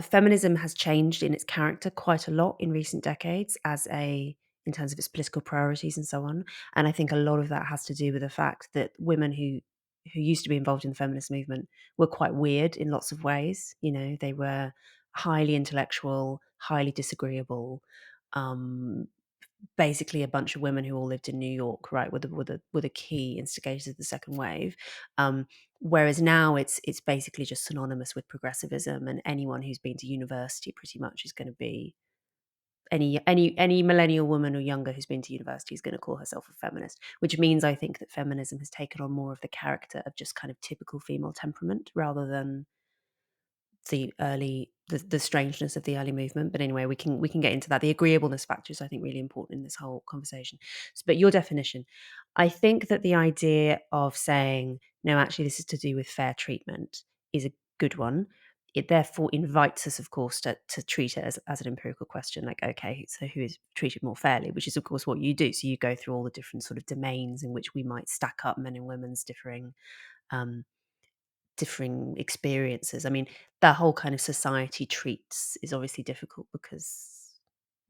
feminism has changed in its character quite a lot in recent decades in terms of its political priorities and so on. And I think a lot of that has to do with the fact that women who used to be involved in the feminist movement were quite weird in lots of ways. You know, they were highly intellectual, highly disagreeable, um, basically a bunch of women who all lived in New York, right, were the key instigators of the second wave. Um, Whereas now it's basically just synonymous with progressivism, and anyone who's been to university pretty much is going to be any millennial woman or younger who's been to university is going to call herself a feminist, which means I think that feminism has taken on more of the character of just kind of typical female temperament rather than the strangeness of the early movement. But anyway, we can get into that. The agreeableness factor is, I think, really important in this whole conversation. But your definition, I think that the idea of saying no, actually, this is to do with fair treatment is a good one. It therefore invites us, of course, to treat it as an empirical question, like, okay, so who is treated more fairly, which is, of course, what you do. So you go through all the different sort of domains in which we might stack up men and women's um, differing experiences. I mean, that whole kind of society treats is obviously difficult because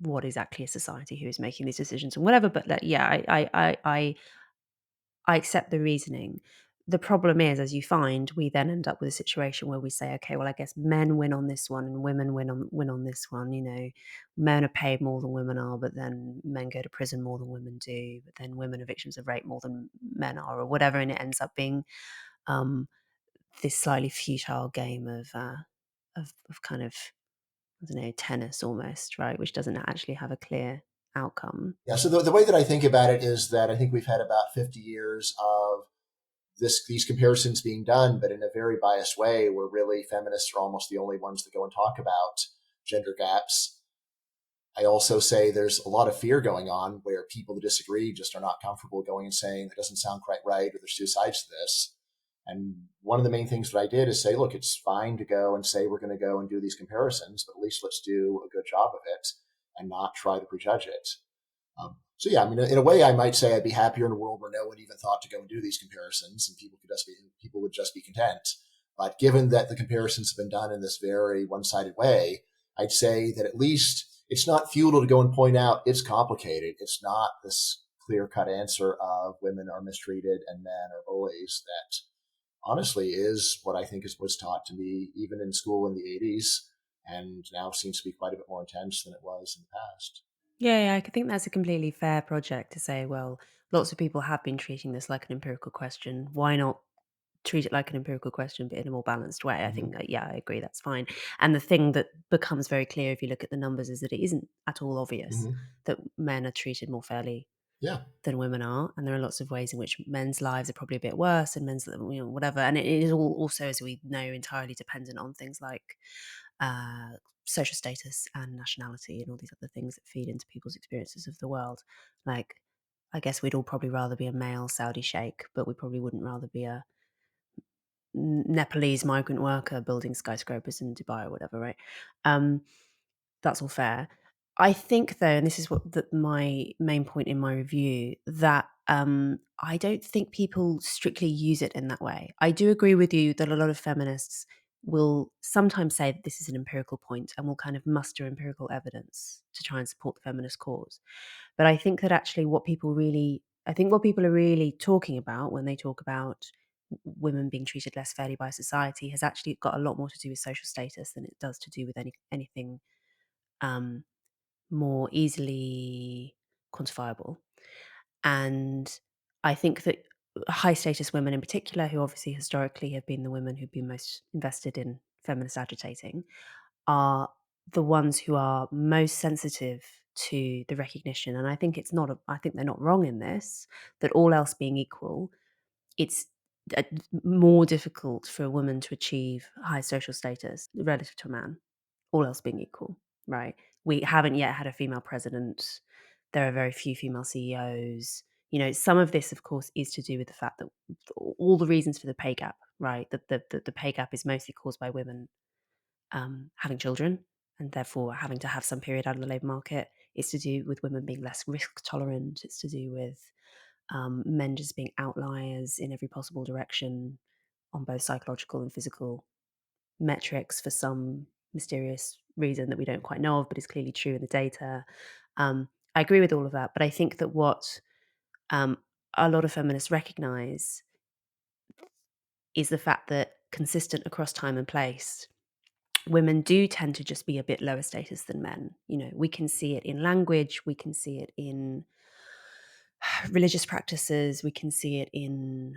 what exactly is society who is making these decisions and whatever. But yeah, I accept the reasoning. The problem is, as you find, we then end up with a situation where we say, okay, well, I guess men win on this one and women win on this one. You know, men are paid more than women are, but then men go to prison more than women do. But then women are victims of rape more than men are, or whatever, and it ends up being um, this slightly futile game of kind of, I don't know, tennis almost, right? Which doesn't actually have a clear outcome. Yeah. So the way that I think about it is that I think we've had about 50 years of these comparisons being done, but in a very biased way, where really feminists are almost the only ones that go and talk about gender gaps. I also say there's a lot of fear going on where people that disagree just are not comfortable going and saying that doesn't sound quite right, or there's two sides to this. And one of the main things that I did is say, look, it's fine to go and say we're going to go and do these comparisons, but at least let's do a good job of it and not try to prejudge it. So yeah, I mean, in a way, I might say I'd be happier in a world where no one even thought to go and do these comparisons, and people would just be content. But given that the comparisons have been done in this very one-sided way, I'd say that at least it's not futile to go and point out it's complicated. It's not this clear-cut answer of women are mistreated and men are bullies. That honestly is what I think was taught to me even in school in the 80s, and now seems to be quite a bit more intense than it was in the past. Yeah, I think that's a completely fair project to say, well, lots of people have been treating this like an empirical question. Why not treat it like an empirical question, but in a more balanced way? I Mm-hmm. think that, yeah, I agree, that's fine. And the thing that becomes very clear if you look at the numbers is that it isn't at all obvious Mm-hmm. that men are treated more fairly Yeah. than women are, and there are lots of ways in which men's lives are probably a bit worse and men's, whatever, and it is all also, as we know, entirely dependent on things like uh, social status and nationality and all these other things that feed into people's experiences of the world. Like, I guess we'd all probably rather be a male Saudi sheikh, but we probably wouldn't rather be a Nepalese migrant worker building skyscrapers in Dubai or whatever, right? Um, that's all fair. I think, though, and this is my main point in my review, that I don't think people strictly use it in that way. I do agree with you that a lot of feminists will sometimes say that this is an empirical point and will kind of muster empirical evidence to try and support the feminist cause. But I think that actually what people are really talking about when they talk about women being treated less fairly by society has actually got a lot more to do with social status than it does to do with anything um, more easily quantifiable. And I think that high status women in particular, who obviously historically have been the women who've been most invested in feminist agitating, are the ones who are most sensitive to the recognition. And I think I think they're not wrong in this, that all else being equal, it's uh, more difficult for a woman to achieve high social status relative to a man, all else being equal, right? We haven't yet had a female president. There are very few female CEOs. You know, some of this, of course, is to do with the fact that all the reasons for the pay gap, right? The pay gap is mostly caused by women having children and therefore having to have some period out of the labour market. It's to do with women being less risk tolerant. It's to do with men just being outliers in every possible direction on both psychological and physical metrics for some mysterious reason that we don't quite know of, but is clearly true in the data. I agree with all of that, but I think that what um, a lot of feminists recognize is the fact that consistent across time and place, women do tend to just be a bit lower status than men. You know, we can see it in language, we can see it in religious practices, we can see it in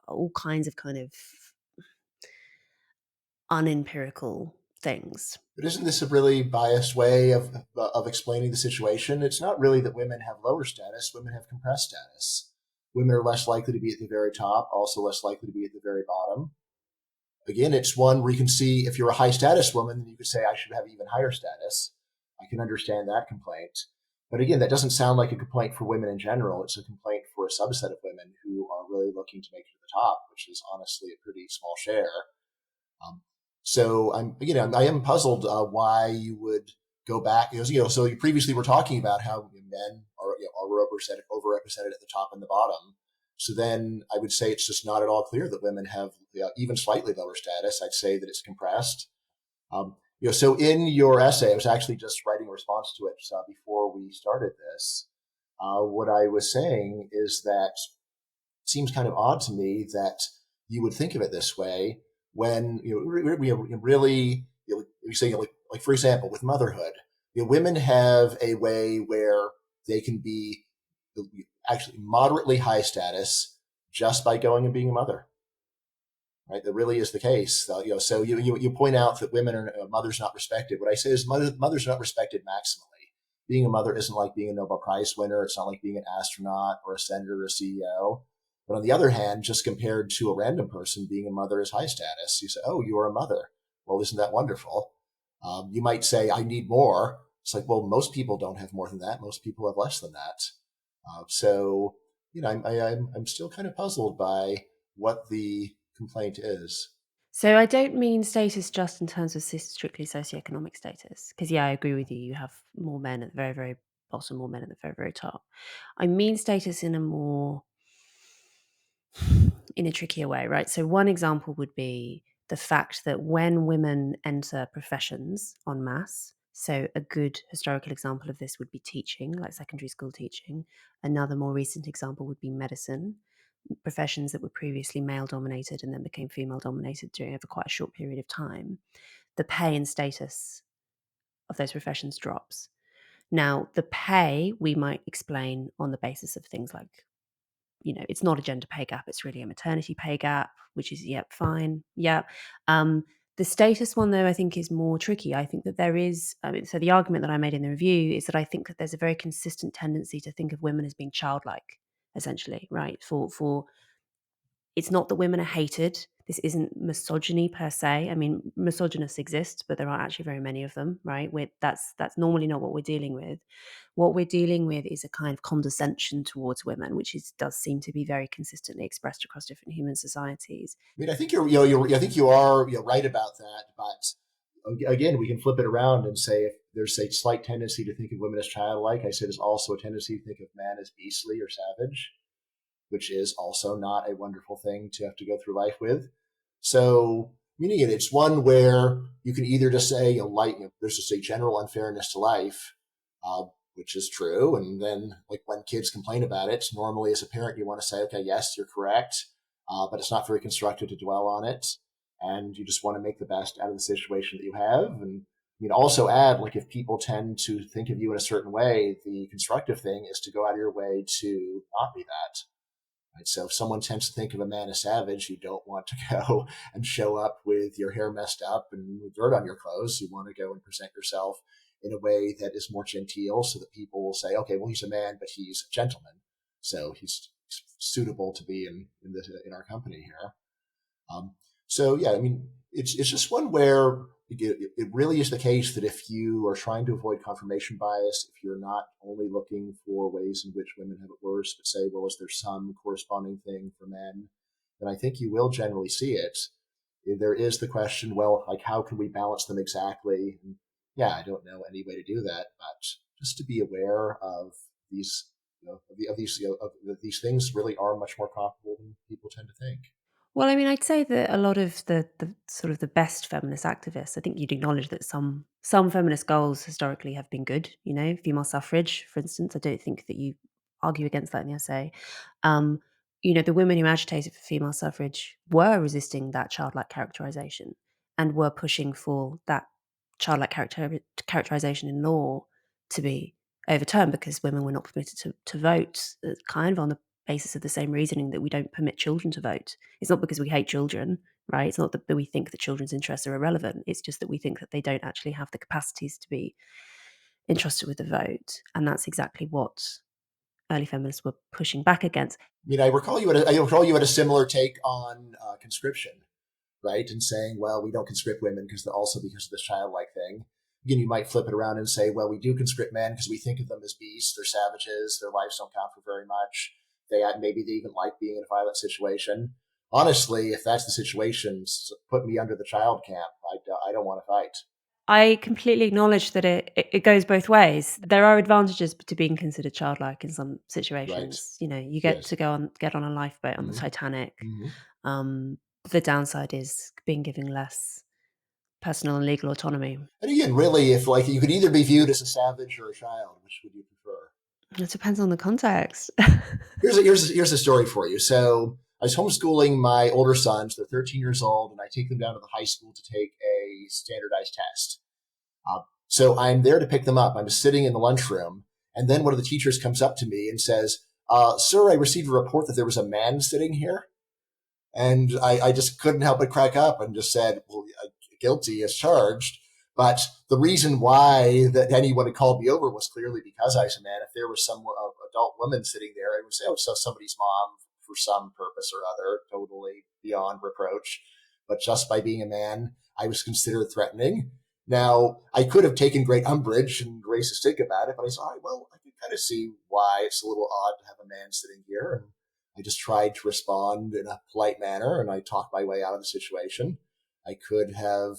all kinds of kind of unempirical things. But isn't this a really biased way of explaining the situation? It's not really that women have lower status; women have compressed status. Women are less likely to be at the very top, also less likely to be at the very bottom. Again, it's one where you can see if you're a high status woman, then you could say I should have even higher status. I can understand that complaint. But again, that doesn't sound like a complaint for women in general. It's a complaint for a subset of women who are really looking to make it to the top, which is honestly a pretty small share. Um, so I am puzzled why you would go back. So you previously were talking about how men are overrepresented at the top and the bottom. So then I would say it's just not at all clear that women have even slightly lower status. I'd say that it's compressed. So in your essay, I was actually just writing a response to it before we started this. What I was saying is that it seems kind of odd to me that you would think of it this way when really you say like for example with motherhood, women have a way where they can be actually moderately high status just by going and being a mother. Right, that really is the case. So you point out that women are mothers not respected. What I say is mothers are not respected maximally. Being a mother isn't like being a Nobel Prize winner. It's not like being an astronaut or a senator or a CEO. But on the other hand, just compared to a random person, being a mother is high status. You say, "Oh, you are a mother. Well, isn't that wonderful?" You might say, "I need more." It's like, well, most people don't have more than that. Most people have less than that. So, I'm still kind of puzzled by what the complaint is. So I don't mean status just in terms of strictly socioeconomic status, because yeah, I agree with you. You have more men at the very, very bottom, more men at the very, very top. I mean status in a trickier way, right? So one example would be the fact that when women enter professions en masse, so a good historical example of this would be teaching, like secondary school teaching. Another more recent example would be medicine, professions that were previously male dominated and then became female dominated during over quite a short period of time. The pay and status of those professions drops. Now, the pay we might explain on the basis of things like, it's not a gender pay gap, it's really a maternity pay gap, which is, yep, fine. Yep. The status one, though, I think is more tricky. I think that there is, so the argument that I made in the review is that I think that there's a very consistent tendency to think of women as being childlike, essentially, right? For it's not that women are hated. This isn't misogyny per se. I mean, misogynists exist, but there aren't actually very many of them, right? That's normally not what we're dealing with. What we're dealing with is a kind of condescension towards women, which does seem to be very consistently expressed across different human societies. I mean, I think I think you are right about that. But again, we can flip it around and say if there's a slight tendency to think of women as childlike, I say there's also a tendency to think of man as beastly or savage, which is also not a wonderful thing to have to go through life with. So, meaning it's one where you can either just say, there's just a general unfairness to life, which is true. And then, like, when kids complain about it, normally as a parent, you want to say, okay, yes, you're correct, but it's not very constructive to dwell on it. And you just want to make the best out of the situation that you have. And also add, like, if people tend to think of you in a certain way, the constructive thing is to go out of your way to not be that. Right? So if someone tends to think of a man as savage, you don't want to go and show up with your hair messed up and with dirt on your clothes. You want to go and present yourself in a way that is more genteel so that people will say, okay, well, he's a man, but he's a gentleman. So he's suitable to be in our company here. So yeah, I mean, it's just one where it really is the case that if you are trying to avoid confirmation bias, if you're not only looking for ways in which women have it worse, but say, well, is there some corresponding thing for men? Then I think you will generally see it. There is the question, well, like how can we balance them exactly? And yeah, I don't know any way to do that, but just to be aware of these, of these things really are much more comparable than people tend to think. Well, I mean, I'd say that a lot of the sort of the best feminist activists, I think you'd acknowledge that some feminist goals historically have been good. You know, female suffrage, for instance. I don't think that you argue against that in the essay. Um, you know, the women who agitated for female suffrage were resisting that childlike characterization and were pushing for that childlike characterization in law to be overturned because women were not permitted to vote, kind of on the basis of the same reasoning that we don't permit children to vote. It's not because we hate children, right? It's not that we think that children's interests are irrelevant. It's just that we think that they don't actually have the capacities to be entrusted with the vote. And that's exactly what early feminists were pushing back against. I mean, I recall you had a similar take on conscription, right? And saying, well, we don't conscript women because of this childlike thing. Again, you might flip it around and say, well, we do conscript men because we think of them as beasts, they're savages, their lives don't count for very much. Maybe they even like being in a violent situation. Honestly, if that's the situation, put me under the child camp. I don't want to fight. I completely acknowledge that it goes both ways. There are advantages to being considered childlike in some Right? situations. You know, you get Yes. to get on a lifeboat on the Mm-hmm. Titanic. Mm-hmm. Um, the downside is being given less personal and legal autonomy. And again, really, if like you could either be viewed as a savage or a child, which would you prefer? It depends on the context. Here's a story for you. So I was homeschooling my older sons. They're 13 years old, and I take them down to the high school to take a standardized test. So I'm there to pick them up. I'm just sitting in the lunchroom, and then one of the teachers comes up to me and says, "Sir, I received a report that there was a man sitting here." And I just couldn't help but crack up and just said, well, guilty as charged. But the reason why that anyone had called me over was clearly because I was a man. If there was some adult woman sitting there, I would say, oh, so somebody's mom for some purpose or other, totally beyond reproach. But just by being a man, I was considered threatening. Now, I could have taken great umbrage and raised a stink about it, but I said, all right, well, I can kind of see why it's a little odd to have a man sitting here. And I just tried to respond in a polite manner and I talked my way out of the situation. I could have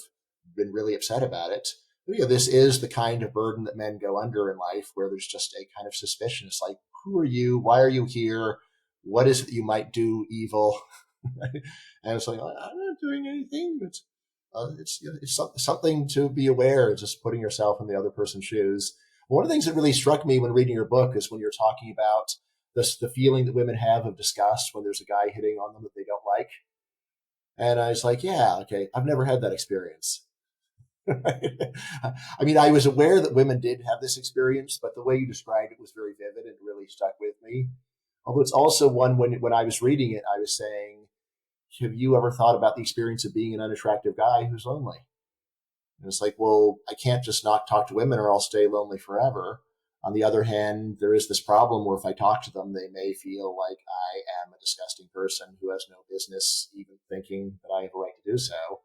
been really upset about it. But, this is the kind of burden that men go under in life where there's just a kind of suspicion. It's like, who are you? Why are you here? What is it that you might do evil? And it's like, I'm not doing anything. It's something to be aware, just putting yourself in the other person's shoes. One of the things that really struck me when reading your book is when you're talking about the feeling that women have of disgust when there's a guy hitting on them that they don't like. And I was like, yeah, okay, I've never had that experience. I mean, I was aware that women did have this experience, but the way you described it was very vivid and really stuck with me. Although it's also one when I was reading it, I was saying, have you ever thought about the experience of being an unattractive guy who's lonely? And it's like, well, I can't just not talk to women or I'll stay lonely forever. On the other hand, there is this problem where if I talk to them, they may feel like I am a disgusting person who has no business even thinking that I have a right to do so.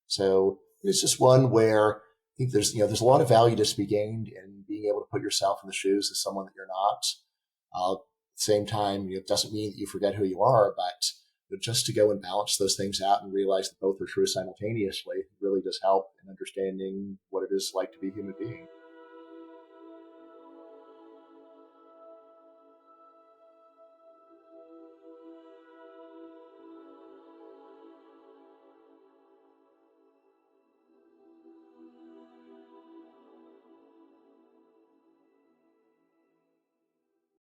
So it's just one where I think there's a lot of value to be gained in being able to put yourself in the shoes of someone that you're not. At the same time, it doesn't mean that you forget who you are, but just to go and balance those things out and realize that both are true simultaneously really does help in understanding what it is like to be a human being.